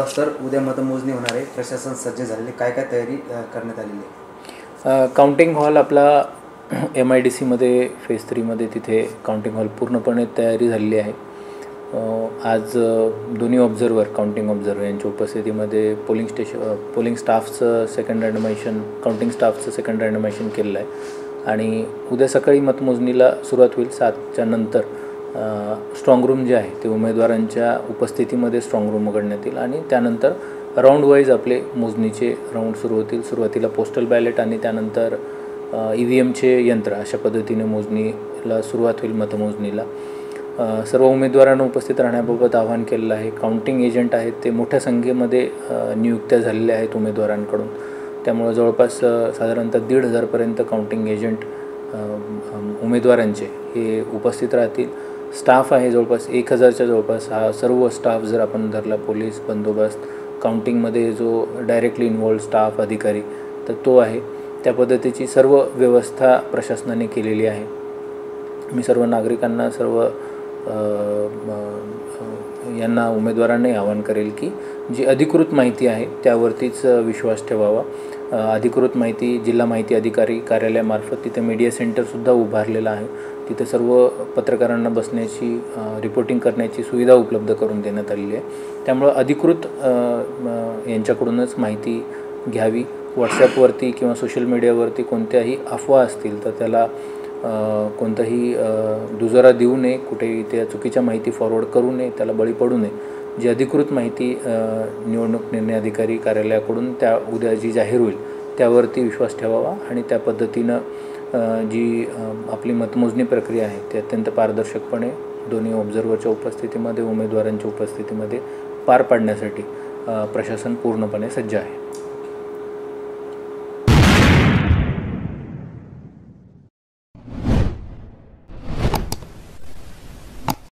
Sir उद्या मतमोजणी होणार आहे, प्रशासन सज्ज झालेले, काय काय तयारी करण्यात आलेली आहे? काउंटिंग हॉल आपला MIDCमध्ये फेज 3मध्ये तिथे काउंटिंग हॉल पूर्णपणे तयारी झालेली आहे. आज दोन्ही ऑब्झर्वर, काउंटिंग ऑब्झर्वर यांच्या उपस्थितीमध्ये पोलिंग स्टाफचं सेकंड रँडमायझेशन, काउंटिंग स्टाफचं सेकंड रँडमायझेशन केलेलं आहे आणि उद्या सकाळी मतमोजणीला सुरुवात होईल. 7च्या नंतर स्ट्रॉंग रूम जे आहे ते उमेदवारांच्या उपस्थितीमध्ये स्ट्रॉंग रूम उघडण्यात येईल आणि त्यानंतर राऊंड वाईज आपले मोजणीचे राऊंड सुरू होतील. सुरुवातीला पोस्टल बॅलेट आणि त्यानंतर EVMचे यंत्र, अशा पद्धतीने मोजणीला सुरुवात होईल. मतमोजणीला सर्व उमेदवारांना उपस्थित राहण्याबाबत आवाहन केलेलं आहे. काउंटिंग एजंट आहेत ते मोठ्या संख्येमध्ये नियुक्त्या झालेल्या आहेत उमेदवारांकडून. त्यामुळे जवळपास साधारणतः 1,500पर्यंत काउंटिंग एजंट उमेदवारांचे हे उपस्थित राहतील. स्टाफ आहे जवळपास 1,000च्या जवळपास. हा सर्व स्टाफ जर आपण धरला, पोलीस बंदोबस्त, काउंटिंगमध्ये जो डायरेक्टली इन्वॉल्व स्टाफ अधिकारी, तर तो आहे. त्या पद्धतीची सर्व व्यवस्था प्रशासनाने केलेली आहे. मी सर्व नागरिकांना, सर्व यांना, उमेदवारांनाही आवाहन करेल की जी अधिकृत माहिती आहे त्यावरतीच विश्वास ठेवावा. अधिकृत माहिती जिल्हा माहिती अधिकारी कार्यालयामार्फत तिथे मीडिया सेंटरसुद्धा उभारलेलं आहे. तिथे सर्व पत्रकारांना बसण्याची, रिपोर्टिंग करण्याची सुविधा उपलब्ध करून देण्यात आलेली आहे. त्यामुळं अधिकृत यांच्याकडूनच माहिती घ्यावी. व्हॉट्सॲपवरती किंवा सोशल मीडियावरती कोणत्याही अफवा असतील तर त्याला कोणताही दुजोरा देऊ नये, कुठेही त्या चुकीच्या माहिती फॉरवर्ड करू नये, त्याला बळी पडू नये. जी अधिकृत माहिती निवडणूक निर्णय अधिकारी कार्यालयाकडून त्या उद्या जी जाहीर होईल त्यावरती विश्वास ठेवावा आणि त्या पद्धतीनं जी आपली मतमोजणी प्रक्रिया आहे ती अत्यंत पारदर्शकपणे दोन्ही ऑब्झर्वरच्या उपस्थितीमध्ये, उमेदवारांच्या उपस्थितीमध्ये पार पाडण्यासाठी प्रशासन पूर्णपणे सज्ज आहे.